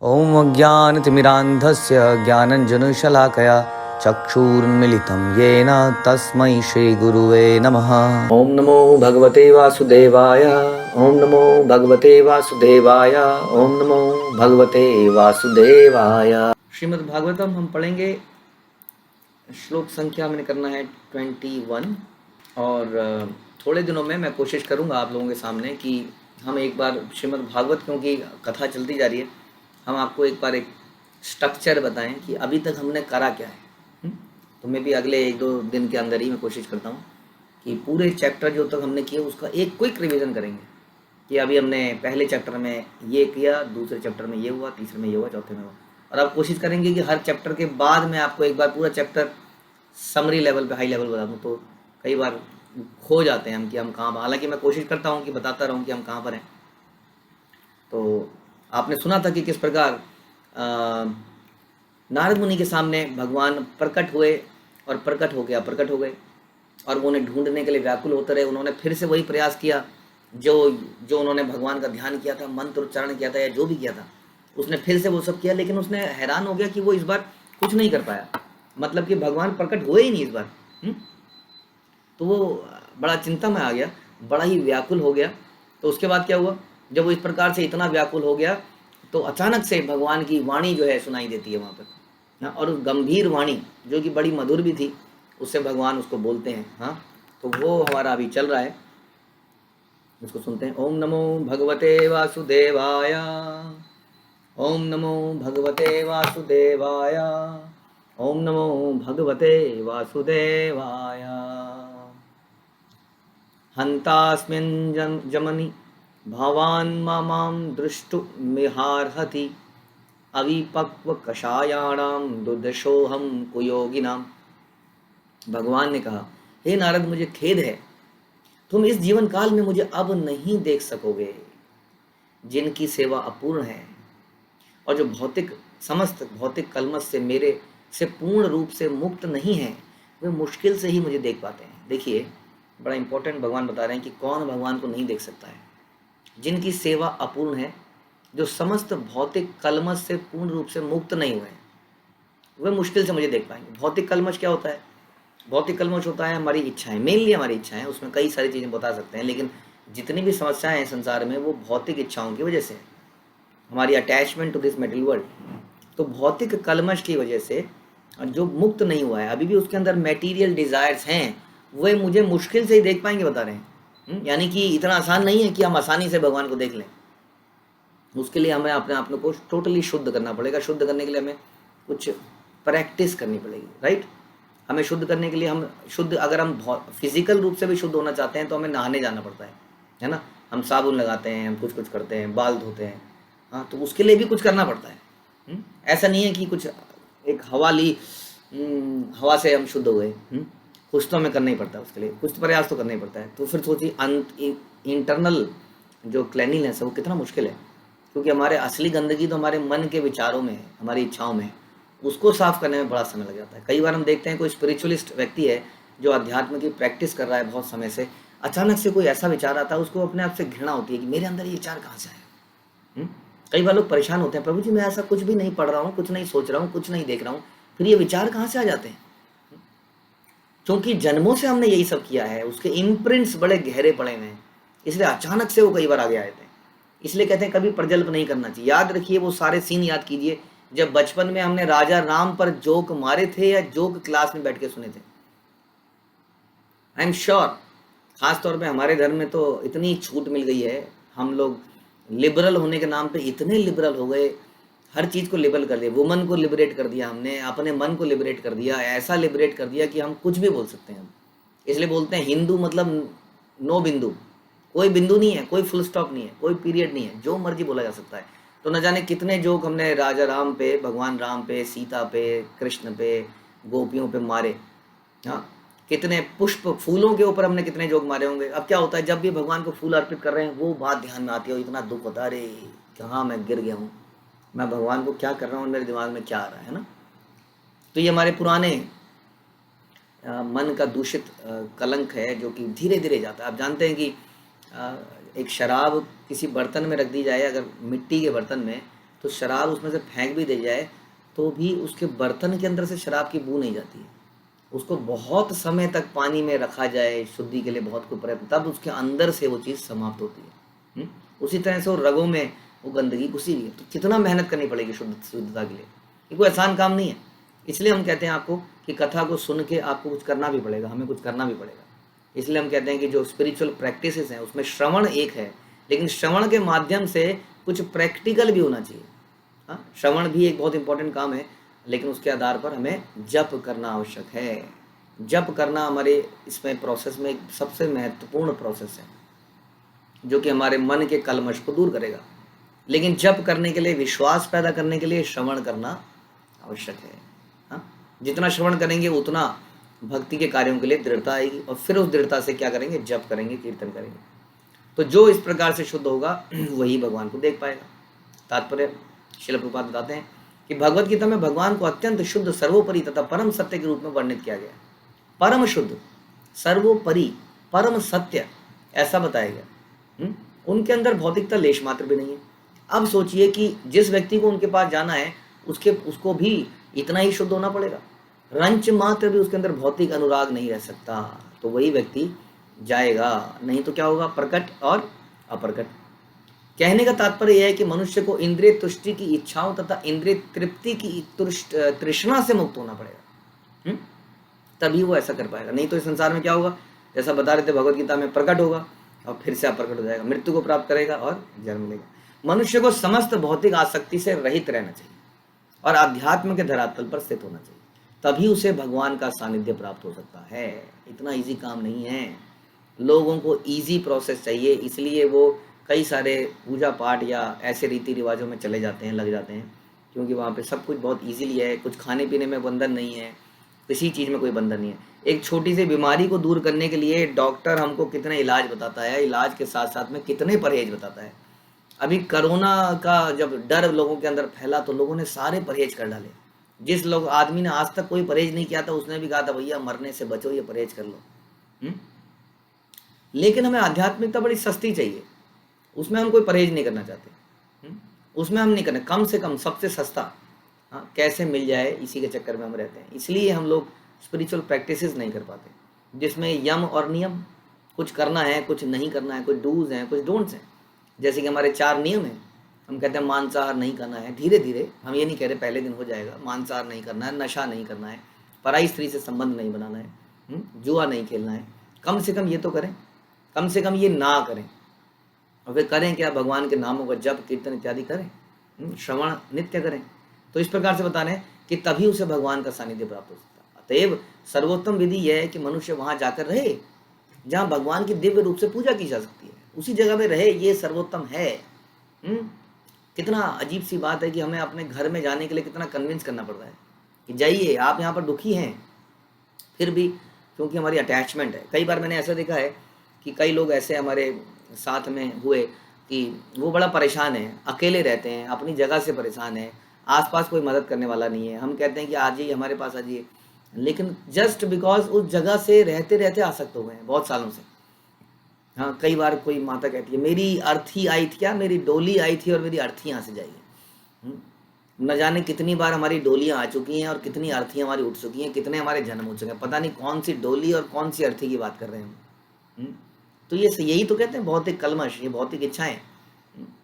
ॐ अज्ञानतिमिरान्धस्य ज्ञानञ्जनशलाकया चक्षुरुन्मिलितं येन तस्मै श्रीगुरुवे नमः। ॐ नमो भगवते वासुदेवाय। ॐ नमो भगवते वासुदेवाय। ॐ नमो भगवते वासुदेवाय। श्रीमद् भागवतम हम पढ़ेंगे। श्लोक संख्या मैंने करना है 21 और थोड़े दिनों में मैं कोशिश करूंगा आप लोगों के सामने कि हम एक बार श्रीमद् भागवत, क्योंकि कथा चलती जा रही है, हम आपको एक बार एक स्ट्रक्चर बताएं कि अभी तक हमने करा क्या है। तो मैं भी अगले 1-2 दिन के अंदर ही मैं कोशिश करता हूँ कि पूरे चैप्टर जो तक हमने किया उसका एक क्विक रिवीजन करेंगे कि अभी हमने पहले चैप्टर में ये किया, दूसरे चैप्टर में ये हुआ, तीसरे में ये हुआ, चौथे में हुआ। और आप कोशिश करेंगे कि हर चैप्टर के बाद मैं आपको एक बार पूरा चैप्टर समरी लेवल पे, हाई लेवल बता दूँ। तो कई बार खो जाते हैं हम कि हम कहाँ पर, हालांकि मैं कोशिश करता हूँ कि बताता रहूँ कि हम कहाँ पर हैं। तो आपने सुना था कि किस प्रकार नारद मुनि के सामने भगवान प्रकट हुए और प्रकट हो गया, प्रकट हो गए और वो उन्हें ढूंढने के लिए व्याकुल होते रहे। उन्होंने फिर से वही प्रयास किया जो उन्होंने भगवान का ध्यान किया था, मंत्र उच्चारण किया था या जो भी किया था, उसने फिर से वो सब किया, लेकिन उसने हैरान हो गया कि वो इस बार कुछ नहीं कर पाया। मतलब कि भगवान प्रकट हुए ही नहीं इस बार। तो वो बड़ा चिंता में आ गया, बड़ा ही व्याकुल हो गया। तो उसके बाद क्या हुआ, जब वो इस प्रकार से इतना व्याकुल हो गया तो अचानक से भगवान की वाणी जो है सुनाई देती है वहाँ पर। और उस गंभीर वाणी जो कि बड़ी मधुर भी थी, उससे भगवान उसको बोलते हैं। हाँ, तो वो हमारा अभी चल रहा है, उसको सुनते हैं। ओम नमो भगवते वासुदेवाय। ओम नमो भगवते वासुदेवाय। ओम नमो भगवते वासुदेवाय। हन्तास्मिन् जमनि भवान् मां दृष्टुमिहार्हति अविपक्वकषायाणां दुर्दशोऽहं कुयोगिनाम्। भगवान ने कहा, हे नारद, मुझे खेद है, तुम इस जीवन काल में मुझे अब नहीं देख सकोगे। जिनकी सेवा अपूर्ण है और जो समस्त भौतिक कलमश से मेरे से पूर्ण रूप से मुक्त नहीं है, वे मुश्किल से ही मुझे देख पाते हैं। देखिए, बड़ा इंपॉर्टेंट भगवान बता रहे हैं कि कौन भगवान को नहीं देख सकता है। जिनकी सेवा अपूर्ण है, जो समस्त भौतिक कलमश से पूर्ण रूप से मुक्त नहीं हुए हैं, वे मुश्किल से मुझे देख पाएंगे। भौतिक कलमश क्या होता है? भौतिक कलमश होता है हमारी इच्छाएं, मेनली हमारी इच्छाएं। उसमें कई सारी चीज़ें बता सकते हैं, लेकिन जितनी भी समस्याएं हैं संसार में, वो भौतिक इच्छाओं की वजह से, हमारी attachment to this material world. तो भौतिक कलमश की वजह से जो मुक्त नहीं हुआ है, अभी भी उसके अंदर मेटीरियल डिज़ायर्स हैं, वे मुझे मुश्किल से ही देख पाएंगे, बता रहे हैं। यानी कि इतना आसान नहीं है कि हम आसानी से भगवान को देख लें। उसके लिए हमें अपने आप को टोटली शुद्ध करना पड़ेगा। शुद्ध करने के लिए हमें कुछ प्रैक्टिस करनी पड़ेगी, राइट। हमें शुद्ध करने के लिए अगर हम फिजिकल रूप से भी शुद्ध होना चाहते हैं तो हमें नहाने जाना पड़ता है ना। हम साबुन लगाते हैं, हम कुछ करते हैं, बाल धोते हैं। हाँ, तो उसके लिए भी कुछ करना पड़ता है। ऐसा नहीं है कि कुछ एक हवा ली, हवा से हम शुद्ध हुए। कुछ तो हमें करना ही पड़ता है, उसके लिए कुछ तो प्रयास तो करना ही पड़ता है। तो फिर सोचिए, इंटरनल जो क्लीनिंगनेस है वो कितना मुश्किल है, क्योंकि हमारे असली गंदगी तो हमारे मन के विचारों में है, हमारी इच्छाओं में है। उसको साफ करने में बड़ा समय लग जाता है। कई बार हम देखते हैं कोई स्पिरिचुअलिस्ट व्यक्ति है जो अध्यात्म की प्रैक्टिस कर रहा है बहुत समय से, अचानक से कोई ऐसा विचार आता है, उसको अपने आप से घृणा होती है कि मेरे अंदर ये विचार कहाँ से आया। कई बार लोग परेशान होते हैं, प्रभु जी मैं ऐसा कुछ भी नहीं पढ़ रहा हूँ, कुछ नहीं सोच रहा हूँ, कुछ नहीं देख रहा हूँ, फिर ये विचार कहाँ से आ जाते हैं? क्योंकि जन्मों से हमने यही सब किया है, उसके इम्प्रिंट्स बड़े गहरे पड़े हुए हैं, इसलिए अचानक से वो कई बार आगे आए थे। इसलिए कहते हैं कभी प्रजल्प नहीं करना चाहिए। याद रखिए वो सारे सीन याद कीजिए जब बचपन में हमने राजा राम पर जोक मारे थे या जोक क्लास में बैठ के सुने थे। आई एम श्योर, खास तौर पे हमारे धर्म में तो इतनी छूट मिल गई है, हम लोग लिबरल होने के नाम पे इतने लिबरल हो गए, हर चीज़ को लिबरल कर दिया। वुमन को लिबरेट कर दिया हमने, अपने मन को लिबरेट कर दिया, ऐसा लिबरेट कर दिया कि हम कुछ भी बोल सकते हैं। इसलिए बोलते हैं हिंदू मतलब नो बिंदु, कोई बिंदु नहीं है, कोई फुल स्टॉप नहीं है, कोई पीरियड नहीं है, जो मर्जी बोला जा सकता है। तो न जाने कितने जोक हमने राजा राम पे, भगवान राम पे, सीता पे, कृष्ण पे, गोपियों पे मारे। हाँ, कितने पुष्प फूलों के ऊपर हमने कितने जोक मारे होंगे। अब क्या होता है, जब भी भगवान को फूल अर्पित कर रहे हैं वो बात ध्यान में आती है और इतना दुख होता है, अरे कहाँ मैं गिर गया हूँ, मैं भगवान को क्या कर रहा हूँ, मेरे दिमाग में क्या आ रहा है ना। तो ये हमारे पुराने मन का दूषित कलंक है जो कि धीरे धीरे जाता है। आप जानते हैं कि एक शराब किसी बर्तन में रख दी जाए, अगर मिट्टी के बर्तन में, तो शराब उसमें से फेंक भी दे जाए तो भी उसके बर्तन के अंदर से शराब की बू नहीं जाती है। उसको बहुत समय तक पानी में रखा जाए शुद्धि के लिए, बहुत कोई प्रयत्न, तब उसके अंदर से वो चीज़ समाप्त होती है। उसी तरह से वो रगों में वो गंदगी घुसी हुई है, तो कितना मेहनत करनी पड़ेगी शुद्धता के लिए। ये कोई आसान काम नहीं है। इसलिए हम कहते हैं आपको कि कथा को सुन के आपको कुछ करना भी पड़ेगा, हमें कुछ करना भी पड़ेगा। इसलिए हम कहते हैं कि जो स्पिरिचुअल प्रैक्टिसेस हैं उसमें श्रवण एक है, लेकिन श्रवण के माध्यम से कुछ प्रैक्टिकल भी होना चाहिए। हाँ, श्रवण भी एक बहुत इंपॉर्टेंट काम है, लेकिन उसके आधार पर हमें जप करना आवश्यक है। जप करना हमारे इसमें प्रोसेस में एक सबसे महत्वपूर्ण प्रोसेस है, जो कि हमारे मन के कलमश को दूर करेगा। लेकिन जप करने के लिए, विश्वास पैदा करने के लिए श्रवण करना आवश्यक है। हाँ, जितना श्रवण करेंगे उतना भक्ति के कार्यों के लिए दृढ़ता आएगी, और फिर उस दृढ़ता से क्या करेंगे, जप करेंगे, कीर्तन करेंगे। तो जो इस प्रकार से शुद्ध होगा वही भगवान को देख पाएगा। तात्पर्य श्रील प्रभुपाद बताते हैं कि भगवत गीता में भगवान को अत्यंत शुद्ध, सर्वोपरि तथा परम सत्य के रूप में वर्णित किया गया। परम शुद्ध, सर्वोपरि, परम सत्य, ऐसा बताया गया। उनके अंदर भौतिकता लेश मात्र भी नहीं है। अब सोचिए कि जिस व्यक्ति को उनके पास जाना है उसको भी इतना ही शुद्ध होना पड़ेगा, रंच मात्र भी उसके अंदर भौतिक अनुराग नहीं रह सकता, तो वही व्यक्ति जाएगा। नहीं तो क्या होगा, प्रकट और अप्रकट। कहने का तात्पर्य यह है कि मनुष्य को इंद्रिय तुष्टि की इच्छाओं तथा इंद्रिय तृप्ति की तृष्णा से मुक्त होना पड़ेगा, तभी वो ऐसा कर पाएगा। नहीं तो इस संसार में क्या होगा, जैसा बता रहे थे भगवत गीता में, प्रकट होगा और फिर से अप्रकट हो जाएगा, मृत्यु को प्राप्त करेगा और जन्म लेगा। मनुष्य को समस्त भौतिक आसक्ति से रहित रहना चाहिए और आध्यात्म के धरातल पर स्थित होना चाहिए, तभी उसे भगवान का सानिध्य प्राप्त हो सकता है। इतना इजी काम नहीं है। लोगों को इजी प्रोसेस चाहिए, इसलिए वो कई सारे पूजा पाठ या ऐसे रीति रिवाजों में चले जाते हैं, लग जाते हैं, क्योंकि वहाँ पे सब कुछ बहुत इजीली है। कुछ खाने पीने में बंधन नहीं है, किसी चीज़ में कोई बंधन नहीं है। एक छोटी सी बीमारी को दूर करने के लिए डॉक्टर हमको कितने इलाज बताता है, इलाज के साथ साथ में कितने परहेज बताता है। अभी कोरोना का जब डर लोगों के अंदर फैला तो लोगों ने सारे परहेज कर डाले। जिस लोग आदमी ने आज तक कोई परहेज नहीं किया था उसने भी कहा था भैया मरने से बचो, ये परहेज कर लो। लेकिन हमें आध्यात्मिकता बड़ी सस्ती चाहिए, उसमें हम कोई परहेज नहीं करना चाहते। उसमें हम नहीं करना, कम से कम सबसे सस्ता कैसे मिल जाए, इसी के चक्कर में हम रहते हैं। इसलिए हम लोग स्पिरिचुअल प्रैक्टिसेस नहीं कर पाते, जिसमें यम और नियम, कुछ करना है कुछ नहीं करना है, कुछ डूज हैं कुछ डोंट्स हैं। जैसे कि हमारे 4 नियम हैं, हम कहते हैं मांसाहार नहीं करना है, धीरे धीरे, हम ये नहीं कह रहे पहले दिन हो जाएगा। मांसाहार नहीं करना है, नशा नहीं करना है, पराई स्त्री से संबंध नहीं बनाना है, जुआ नहीं खेलना है। कम से कम ये तो करें, कम से कम ये ना करें। और फिर करें क्या, भगवान के नामों का जप कीर्तन इत्यादि करें, श्रवण नित्य करें। तो इस प्रकार से बता रहे हैं कि तभी उसे भगवान का सानिध्य प्राप्त हो सकता है। अतएव सर्वोत्तम विधि यह है कि मनुष्य वहाँ जाकर रहे जहाँ भगवान की दिव्य रूप से पूजा की जा सकती है, उसी जगह में रहे, ये सर्वोत्तम है। कितना अजीब सी बात है कि हमें अपने घर में जाने के लिए कितना कन्विंस करना पड़ रहा है कि जाइए, आप यहाँ पर दुखी हैं, फिर भी क्योंकि हमारी अटैचमेंट है। कई बार मैंने ऐसा देखा है कि कई लोग ऐसे हमारे साथ में हुए कि वो बड़ा परेशान है, अकेले रहते हैं, अपनी जगह से परेशान है, आसपास कोई मदद करने वाला नहीं है। हम कहते हैं कि आ जाइए हमारे पास, आ जाइए, लेकिन जस्ट बिकॉज उस जगह से रहते रहते आसक्त हो गए हैं बहुत सालों से। हाँ, कई बार कोई माता कहती है मेरी अर्थी आई थी, क्या मेरी डोली आई थी और मेरी अर्थी यहाँ से जाइए। न जाने कितनी बार हमारी डोलियाँ आ चुकी हैं और कितनी अर्थियाँ हमारी उठ चुकी हैं, कितने हमारे जन्म हो चुके हैं, पता नहीं कौन सी डोली और कौन सी अर्थी की बात कर रहे हैं हम। तो ये यही तो कहते हैं भौतिक कलमश, ये भौतिक इच्छाएं।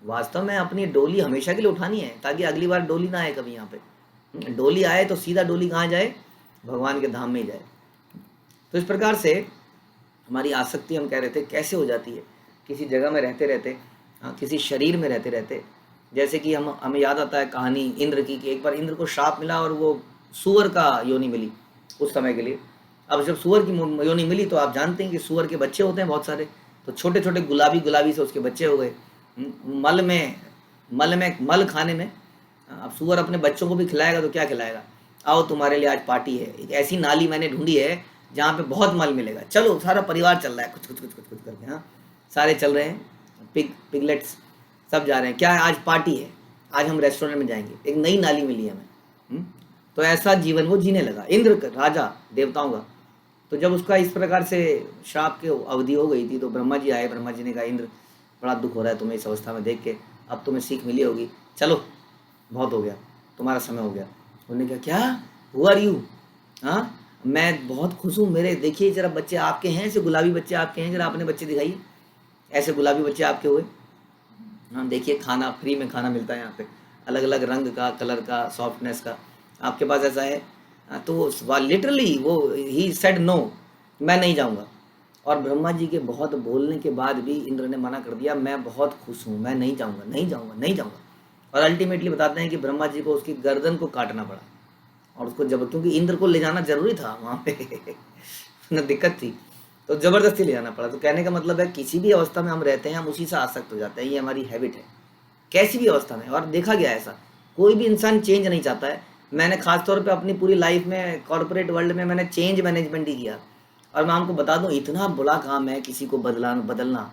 वास्तव में अपनी डोली हमेशा के लिए उठानी है, ताकि अगली बार डोली ना आए कभी यहाँ पे। डोली आए तो सीधा डोली कहाँ जाए, भगवान के धाम में ही जाए। तो इस प्रकार से हमारी आसक्ति, हम कह रहे थे, कैसे हो जाती है, किसी जगह में रहते रहते, किसी शरीर में रहते रहते। जैसे कि हमें याद आता है कहानी इंद्र की, कि एक बार इंद्र को श्राप मिला और वो सूअर का योनि मिली उस समय के लिए। अब जब सूअर की योनि मिली तो आप जानते हैं कि सूअर के बच्चे होते हैं बहुत सारे, तो छोटे छोटे गुलाबी गुलाबी से उसके बच्चे हो गए। मल खाने में, अब सूअर अपने बच्चों को भी खिलाएगा तो क्या खिलाएगा, आओ तुम्हारे लिए आज पार्टी है, एक ऐसी नाली मैंने ढूंढी है जहाँ पे बहुत मल मिलेगा, चलो सारा परिवार चल रहा है, कुछ कुछ कुछ कुछ कुछ करके। हाँ, सारे चल रहे हैं, पिगलेट्स सब जा रहे हैं, क्या है आज पार्टी है, आज हम रेस्टोरेंट में जाएंगे, एक नई नाली मिली हमें। तो ऐसा जीवन वो जीने लगा, इंद्र राजा देवताओं का। तो जब उसका इस प्रकार से श्राप की अवधि हो गई थी तो ब्रह्मा जी आए। ब्रह्मा जी ने कहा इंद्र, बड़ा दुख हो रहा है तुम्हें इस अवस्था में देख के, अब तुम्हें सीख मिली होगी, चलो बहुत हो गया, तुम्हारा समय हो गया। उन्होंने कहा क्या, हु आर यू? हाँ, मैं बहुत खुश हूँ, मेरे देखिए जरा बच्चे आपके हैं, ऐसे गुलाबी बच्चे आपके हैं, जरा अपने बच्चे दिखाइए, ऐसे गुलाबी बच्चे आपके हुए। हाँ देखिए, खाना फ्री में खाना मिलता है यहाँ पे, अलग अलग रंग का, कलर का, सॉफ्टनेस का, आपके पास ऐसा है? तो लिटरली वो ही सेड नो, मैं नहीं जाऊँगा। और ब्रह्मा जी के बहुत बोलने के बाद भी इंद्र ने मना कर दिया, मैं बहुत खुश हूँ, मैं नहीं जाऊँगा, नहीं जाऊँगा, नहीं जाऊँगा। और अल्टीमेटली बताते हैं कि ब्रह्मा जी को उसकी गर्दन को काटना पड़ा, और उसको जब, क्योंकि इंद्र को ले जाना जरूरी था वहाँ पे ना दिक्कत थी, तो जबरदस्ती ले जाना पड़ा। तो कहने का मतलब है किसी भी अवस्था में हम रहते हैं, हम उसी से आसक्त हो जाते हैं, ये हमारी हैबिट है कैसी भी अवस्था में। और देखा गया ऐसा, कोई भी इंसान चेंज नहीं चाहता है। मैंने खास तौर पे अपनी पूरी लाइफ में कॉर्पोरेट वर्ल्ड में मैंने चेंज मैनेजमेंट ही किया, और मैं आपको बता दूं इतना बुरा काम है किसी को बदलना,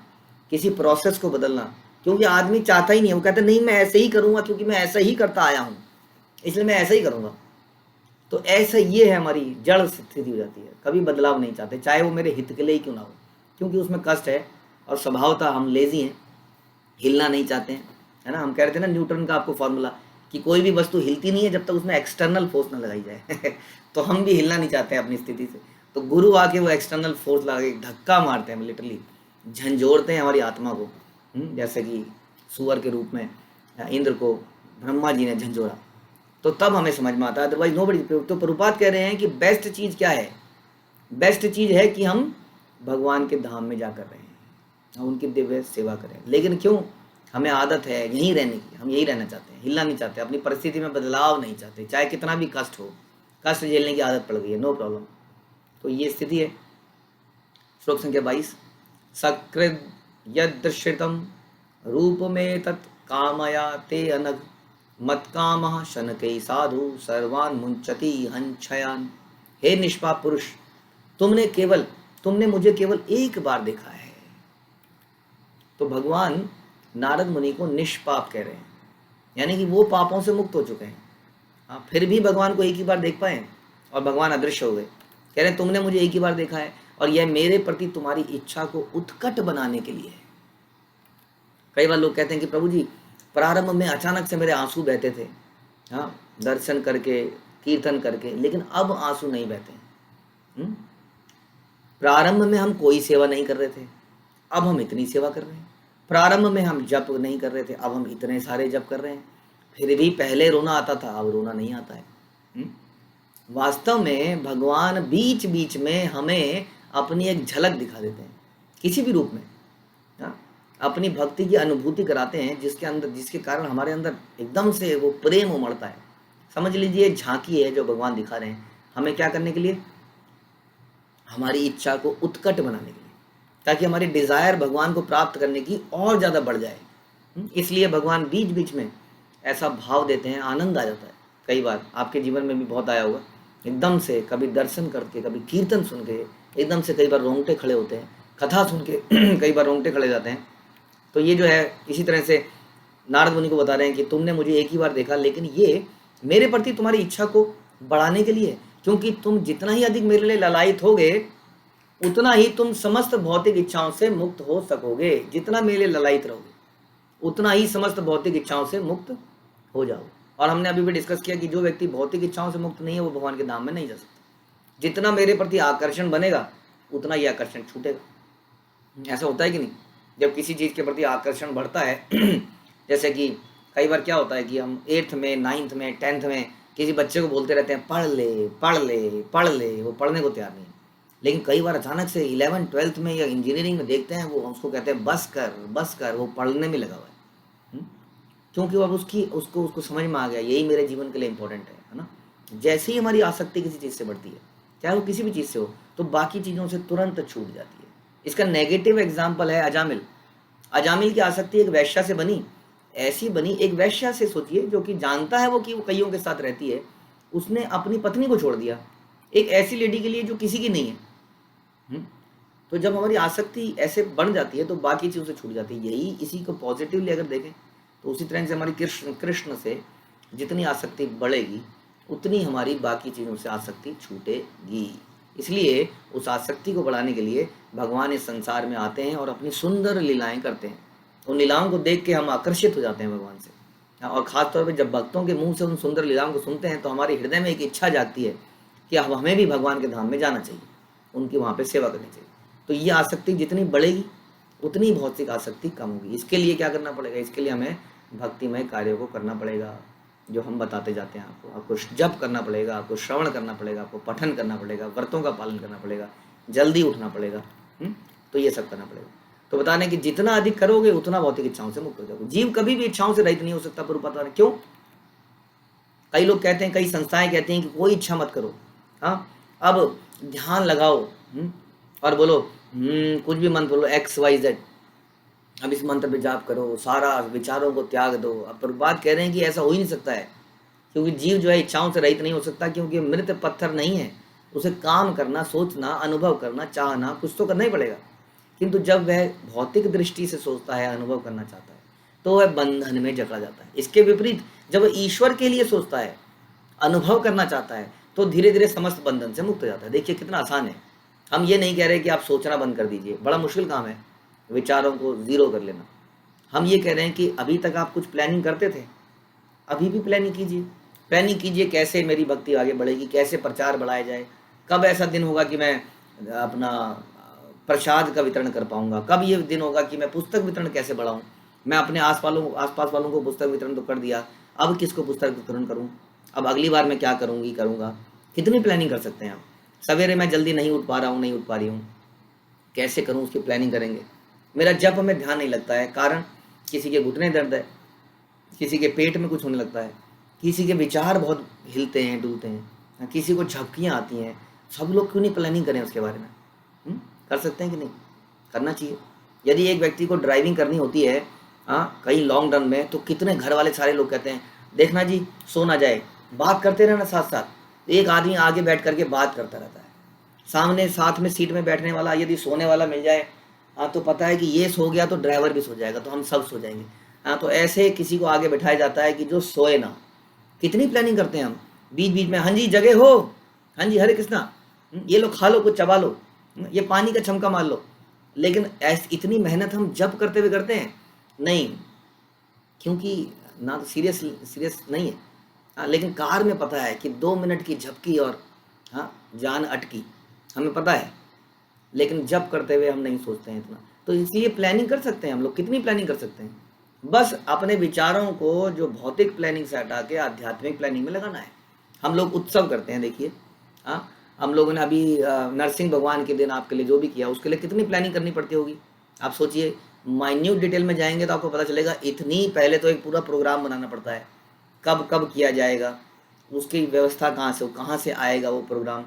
किसी प्रोसेस को बदलना, क्योंकि आदमी चाहता ही नहीं है, वो कहता नहीं मैं ऐसे ही करूँगा, क्योंकि मैं ऐसा ही करता आया हूँ, इसलिए मैं ऐसा ही करूँगा। तो ऐसा ये है, हमारी जड़ स्थिति हो जाती है, कभी बदलाव नहीं चाहते, चाहे वो मेरे हित के लिए ही क्यों ना हो, क्योंकि उसमें कष्ट है, और स्वभावतः हम लेजी हैं, हिलना नहीं चाहते हैं, है ना। हम कह रहे थे ना न्यूटन का आपको फॉर्मूला, कि कोई भी वस्तु हिलती नहीं है जब तक उसमें एक्सटर्नल फोर्स ना लगाई जाए तो हम भी हिलना नहीं चाहते हैं अपनी स्थिति से। तो गुरु आके वो एक्सटर्नल फोर्स लगा के धक्का मारते हैं, लिटरली झंझोड़ते हैं हमारी आत्मा को, जैसे कि सुअर के रूप में इंद्र को ब्रह्मा जी ने झंझोड़ा। तो तब हमें समझ में आता है, अदरवाइज नो बड़ी। तो प्रभुपाद कह रहे हैं कि बेस्ट चीज़ क्या है? बेस्ट चीज़ है कि हम भगवान के धाम में जाकर रहें, हम उनकी दिव्य सेवा करें। लेकिन क्यों, हमें आदत है यहीं रहने की, हम यही रहना चाहते हैं, हिलना नहीं चाहते, अपनी परिस्थिति में बदलाव नहीं चाहते, चाहे कितना भी कष्ट हो, कष्ट झेलने की आदत पड़ गई है, नो प्रॉब्लम। तो ये स्थिति है। श्लोक संख्या 22, सकृद यदृश्रितम रूप में तत् कामया ते अनग मत काम शनकै साधु सर्वान मुंचति हंछयान। हे निष्पाप पुरुष, तुमने मुझे केवल एक बार देखा है। तो भगवान नारद मुनि को निष्पाप कह रहे हैं, यानी कि वो पापों से मुक्त हो चुके हैं। हाँ, फिर भी भगवान को एक ही बार देख पाए और भगवान अदृश्य हो गए। कह रहे हैं तुमने मुझे एक ही बार देखा है, और यह मेरे प्रति तुम्हारी इच्छा को उत्कट बनाने के लिए है। कई बार लोग कहते हैं कि प्रभु जी प्रारंभ में अचानक से मेरे आंसू बहते थे, हाँ, दर्शन करके, कीर्तन करके, लेकिन अब आंसू नहीं बहते हैं। प्रारंभ में हम कोई सेवा नहीं कर रहे थे, अब हम इतनी सेवा कर रहे हैं। प्रारंभ में हम जप नहीं कर रहे थे, अब हम इतने सारे जप कर रहे हैं। फिर भी पहले रोना आता था, अब रोना नहीं आता है। वास्तव में भगवान बीच बीच में हमें अपनी एक झलक दिखा देते हैं, किसी भी रूप में, हाँ, अपनी भक्ति की अनुभूति कराते हैं, जिसके कारण हमारे अंदर एकदम से वो प्रेम उमड़ता है। समझ लीजिए झांकी है जो भगवान दिखा रहे हैं, हमें क्या करने के लिए? हमारी इच्छा को उत्कट बनाने के लिए, ताकि हमारी डिज़ायर भगवान को प्राप्त करने की और ज़्यादा बढ़ जाए। इसलिए भगवान बीच बीच में ऐसा भाव देते हैं, आनंद आ जाता है। कई बार आपके जीवन में भी बहुत आया होगा, एकदम से कभी दर्शन करके, कभी कीर्तन सुन के, एकदम से कई बार रोंगटे खड़े होते हैं, कथा सुन के कई बार रोंगटे खड़े जाते हैं। तो ये जो है, इसी तरह से नारद मुनि को बता रहे हैं कि तुमने मुझे एक ही बार देखा, लेकिन ये मेरे प्रति तुम्हारी इच्छा को बढ़ाने के लिए, क्योंकि तुम जितना ही अधिक मेरे लिए ललायित होगे, उतना ही तुम समस्त भौतिक इच्छाओं से मुक्त हो सकोगे। जितना मेरे लिए ललायित रहोगे, उतना ही समस्त भौतिक इच्छाओं से मुक्त हो जाओगे। और हमने अभी भी डिस्कस किया कि जो व्यक्ति भौतिक इच्छाओं से मुक्त नहीं है, वो भगवान के धाम में नहीं जा सकता। जितना मेरे प्रति आकर्षण बनेगा, उतना ही आकर्षण छूटेगा। ऐसा होता है कि नहीं? जब किसी चीज़ के प्रति आकर्षण बढ़ता है जैसे कि कई बार क्या होता है कि हम 8th में, 9th में, 10th में किसी बच्चे को बोलते रहते हैं पढ़ ले पढ़ ले पढ़ ले, वो पढ़ने को तैयार नहीं है। लेकिन कई बार अचानक से 11th 12th में या इंजीनियरिंग में देखते हैं, वो उसको कहते हैं बस कर, वो पढ़ने में लगा हुआ है। क्योंकि अब उसको समझ में आ गया यही मेरे जीवन के लिए इंपॉर्टेंट है ना। जैसे ही हमारी आसक्ति किसी चीज़ से बढ़ती है, चाहे वो किसी भी चीज़ से हो, तो बाकी चीज़ों से तुरंत छूट जाती है। इसका नेगेटिव एग्जाम्पल है अजामिल। अजामिल की आसक्ति एक वैश्या से बनी, ऐसी बनी, एक वैश्या से सोचिए, जो कि जानता है वो कि वो कईयों के साथ रहती है, उसने अपनी पत्नी को छोड़ दिया एक ऐसी लेडी के लिए जो किसी की नहीं है। तो जब हमारी आसक्ति ऐसे बढ़ जाती है, तो बाकी चीज़ों से छूट जाती है। यही, इसी को पॉजिटिवली अगर देखें, तो उसी तरह से हमारी कृष्ण से जितनी आसक्ति बढ़ेगी, उतनी हमारी बाकी चीज़ों से आसक्ति छूटेगी। इसलिए उस आसक्ति को बढ़ाने के लिए भगवान इस संसार में आते हैं और अपनी सुंदर लीलाएं करते हैं। उन लीलाओं को देख के हम आकर्षित हो जाते हैं भगवान से, और ख़ास तौर पे जब भक्तों के मुंह से उन सुंदर लीलाओं को सुनते हैं तो हमारे हृदय में एक इच्छा जागती है कि अब हमें भी भगवान के धाम में जाना चाहिए, उनकी वहाँ पे सेवा करनी चाहिए। तो ये आसक्ति जितनी बढ़ेगी उतनी भौतिक आसक्ति कम होगी। इसके लिए क्या करना पड़ेगा? इसके लिए हमें भक्तिमय कार्यों को करना पड़ेगा, जो हम बताते जाते हैं आपको। आपको जप करना पड़ेगा, आपको श्रवण करना पड़ेगा, आपको पठन करना पड़ेगा, व्रतों का पालन करना पड़ेगा, जल्दी उठना पड़ेगा। तो ये सब करना पड़ेगा। तो बता रहे कि जितना अधिक करोगे उतना भौतिक इच्छाओं से मुक्त हो जाओगे। जीव कभी भी इच्छाओं से रहित नहीं हो सकता। प्रभुपाद बता रहे क्यों? कई लोग कहते हैं, कई संस्थाएं कहती हैं कि कोई इच्छा मत करो, हाँ अब ध्यान लगाओ और बोलो कुछ भी मंत्र बोलो XYZ, अब इस मंत्र पे जाप करो, सारा विचारों को त्याग दो। अब प्रभुपाद कह रहे हैं कि ऐसा हो ही नहीं सकता है, क्योंकि जीव जो है इच्छाओं से रहित नहीं हो सकता, क्योंकि मृत पत्थर नहीं है। उसे काम करना, सोचना, अनुभव करना, चाहना, कुछ तो करना ही पड़ेगा। किंतु जब वह भौतिक दृष्टि से सोचता है, अनुभव करना चाहता है, तो वह बंधन में जकड़ा जाता है। इसके विपरीत जब वह ईश्वर के लिए सोचता है, अनुभव करना चाहता है, तो धीरे धीरे समस्त बंधन से मुक्त हो जाता है। देखिए कितना आसान है। हम ये नहीं कह रहे कि आप सोचना बंद कर दीजिए, बड़ा मुश्किल काम है विचारों को जीरो कर लेना। हम ये कह रहे हैं कि अभी तक आप कुछ प्लानिंग करते थे, अभी भी प्लानिंग कीजिए। प्लानिंग कीजिए कैसे मेरी भक्ति आगे बढ़ेगी, कैसे प्रचार बढ़ाया जाए, कब ऐसा दिन होगा कि मैं अपना प्रसाद का वितरण कर पाऊंगा, कब ये दिन होगा कि मैं पुस्तक वितरण कैसे बढ़ाऊं। मैं अपने आसपास वालों को पुस्तक वितरण तो कर दिया, अब किसको पुस्तक वितरण करूं, अब अगली बार मैं क्या करूंगा। कितनी प्लानिंग कर सकते हैं आप। सवेरे मैं जल्दी नहीं उठ पा रहा हूँ, नहीं उठ पा रही हूँ, कैसे करूँ, उसकी प्लानिंग करेंगे। मेरा जप में ध्यान नहीं लगता है, कारण किसी के घुटने दर्द है, किसी के पेट में कुछ होने लगता है, किसी के विचार बहुत हिलते हैं, डुलते हैं, किसी को झपकियाँ आती हैं। सब लोग क्यों नहीं प्लानिंग करें उसके बारे में? कर सकते हैं कि नहीं? करना चाहिए। यदि एक व्यक्ति को ड्राइविंग करनी होती है कहीं लॉन्ग रन में, तो कितने घर वाले सारे लोग कहते हैं देखना जी सो ना जाए, बात करते रहना साथ साथ। एक आदमी आगे बैठ करके बात करता रहता है, सामने साथ में सीट में बैठने वाला यदि सोने वाला मिल जाए तो पता है कि ये सो गया तो ड्राइवर भी सो जाएगा, तो हम सब सो जाएंगे। तो ऐसे किसी को आगे बैठाया जाता है कि जो सोए ना। कितनी प्लानिंग करते हैं हम, बीच बीच में हाँ जी जगह हो, हाँ जी हरे कृष्णा, ये लो खा लो, कुछ चबा लो, ये पानी का छमका मार लो। लेकिन इतनी मेहनत हम जब करते हुए करते हैं नहीं, क्योंकि ना तो सीरियस नहीं है। लेकिन कार में पता है कि 2 मिनट की झपकी और जान अटकी, हमें पता है, लेकिन जब करते हुए हम नहीं सोचते हैं इतना। तो इसलिए प्लानिंग कर सकते हैं हम लोग, कितनी प्लानिंग कर सकते हैं। बस अपने विचारों को जो भौतिक प्लानिंग से हटा के आध्यात्मिक प्लानिंग में लगाना है। हम लोग उत्सव करते हैं, देखिए हम लोगों ने अभी नरसिंह भगवान के दिन आपके लिए जो भी किया, उसके लिए कितनी प्लानिंग करनी पड़ती होगी। आप सोचिए, माइन्यूट डिटेल में जाएंगे तो आपको पता चलेगा इतनी पहले तो एक पूरा प्रोग्राम बनाना पड़ता है, कब कब किया जाएगा, उसकी व्यवस्था कहाँ से आएगा वो प्रोग्राम,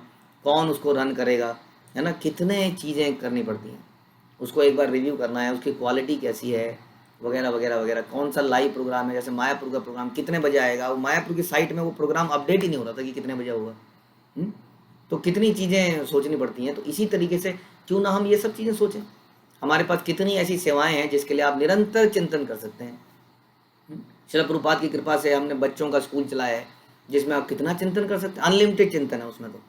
कौन उसको रन करेगा, है ना, कितने चीज़ें करनी पड़ती हैं। उसको एक बार रिव्यू करना है, उसकी क्वालिटी कैसी है, वगैरह वगैरह वगैरह। कौन सा लाइव प्रोग्राम है, जैसे मायापुर का प्रोग्राम कितने बजे आएगा, वो मायापुर की साइट में वो प्रोग्राम अपडेट ही नहीं हो रहा था कि कितने बजे होगा। तो कितनी चीज़ें सोचनी पड़ती हैं। तो इसी तरीके से क्यों ना हम ये सब चीज़ें सोचें। हमारे पास कितनी ऐसी सेवाएं हैं जिसके लिए आप निरंतर चिंतन कर सकते हैं। श्रील प्रभुपाद की कृपा से हमने बच्चों का स्कूल चलाया है, जिसमें आप कितना चिंतन कर सकते हैं। अनलिमिटेड चिंतन है उसमें, तो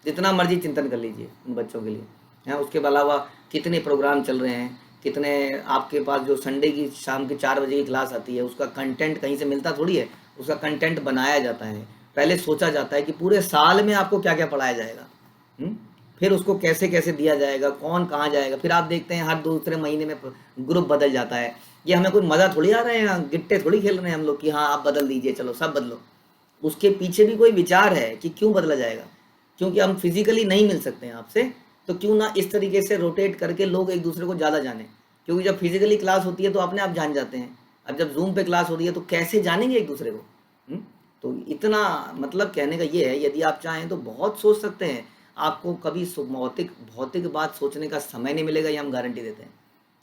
जितना मर्जी चिंतन कर लीजिए उन बच्चों के लिए है। उसके अलावा कितने प्रोग्राम चल रहे हैं, कितने आपके पास जो संडे की शाम के 4 बजे की क्लास आती है, उसका कंटेंट कहीं से मिलता थोड़ी है, उसका कंटेंट बनाया जाता है। पहले सोचा जाता है कि पूरे साल में आपको क्या क्या पढ़ाया जाएगा, फिर उसको कैसे कैसे दिया जाएगा, कौन कहाँ जाएगा। फिर आप देखते हैं हर दूसरे महीने में ग्रुप बदल जाता है। ये हमें कोई मज़ा थोड़ी आ रहा है, गिट्टे थोड़ी खेल रहे हैं हम लोग कि हाँ आप बदल दीजिए, चलो सब बदलो। उसके पीछे भी कोई विचार है कि क्यों बदला जाएगा, क्योंकि हम फिजिकली नहीं मिल सकते हैं आपसे, तो क्यों ना इस तरीके से रोटेट करके लोग एक दूसरे को ज़्यादा जाने। क्योंकि जब फिजिकली क्लास होती है तो अपने आप जान जाते हैं, अब जब जूम पे क्लास हो रही है तो कैसे जानेंगे एक दूसरे को। तो इतना मतलब कहने का ये है, यदि आप चाहें तो बहुत सोच सकते हैं। आपको कभी भौतिक बात सोचने का समय नहीं मिलेगा, ये हम गारंटी देते हैं।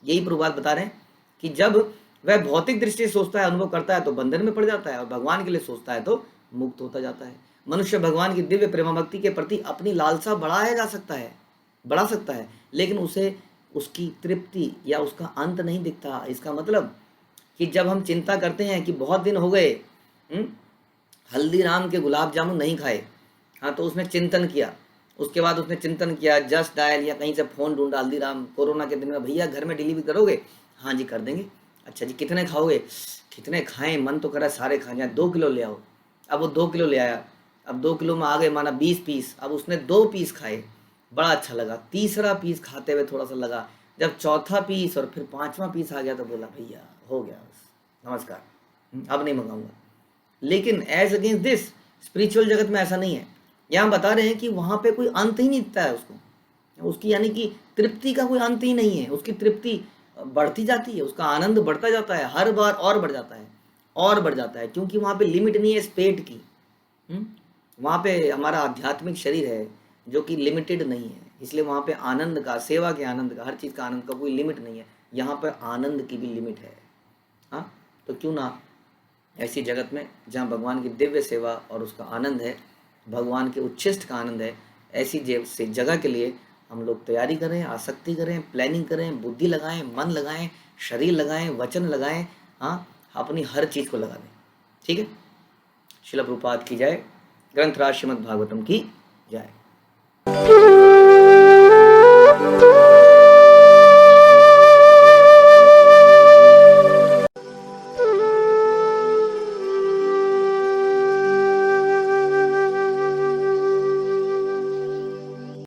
यही प्रभुपाद बता रहे हैं कि जब वह भौतिक दृष्टि से सोचता है, अनुभव करता है, तो बंधन में पड़ जाता है, और भगवान के लिए सोचता है तो मुक्त होता जाता है। मनुष्य भगवान की दिव्य प्रेमा भक्ति के प्रति अपनी लालसा बढ़ा सकता है, लेकिन उसे उसकी तृप्ति या उसका अंत नहीं दिखता। इसका मतलब कि जब हम चिंता करते हैं कि बहुत दिन हो गए हल्दीराम के गुलाब जामुन नहीं खाए, तो उसने चिंतन किया, उसके बाद उसने चिंतन किया, जस्ट डायल या कहीं से फ़ोन ढूंढा, हल्दीराम कोरोना के दिन में भैया घर में डिलीवरी करोगे, हाँ जी कर देंगे। अच्छा जी कितने खाओगे? कितने खाएं, मन तो करा सारे खा जाए, 2 किलो ले आओ। अब वो 2 किलो ले आया, अब 2 किलो में आ गए माना 20 पीस, अब उसने 2 पीस खाए, बड़ा अच्छा लगा। तीसरा पीस खाते हुए थोड़ा सा लगा, जब चौथा पीस और फिर 5वां पीस आ गया तो बोला भैया हो गया बस, नमस्कार, अब नहीं मंगाऊंगा। लेकिन एज अगेंस्ट दिस स्पिरिचुअल जगत में ऐसा नहीं है। यहाँ बता रहे हैं कि वहाँ पे कोई अंत ही नहीं दिखता है उसको, उसकी यानी कि तृप्ति का कोई अंत ही नहीं है, उसकी तृप्ति बढ़ती जाती है, उसका आनंद बढ़ता जाता है, हर बार और बढ़ जाता है और बढ़ जाता है, क्योंकि वहाँ पे लिमिट नहीं है इस पेट की। वहाँ पे हमारा आध्यात्मिक शरीर है जो कि लिमिटेड नहीं है, इसलिए वहाँ पे आनंद का, सेवा के आनंद का, हर चीज़ का आनंद का कोई लिमिट नहीं है। यहाँ पर आनंद की भी लिमिट है। हाँ, तो क्यों ना ऐसी जगत में जहाँ भगवान की दिव्य सेवा और उसका आनंद है, भगवान के उच्छिष्ट का आनंद है, ऐसी से जगह के लिए हम लोग तैयारी करें, आसक्ति करें, प्लानिंग करें, बुद्धि लगाएं, मन लगाएं, शरीर लगाएं, वचन लगाएं, हाँ, अपनी हर चीज़ को लगा दें। ठीक है। श्रील प्रभुपाद की जय, ग्रंथराज श्रीमद् भागवतम की जय।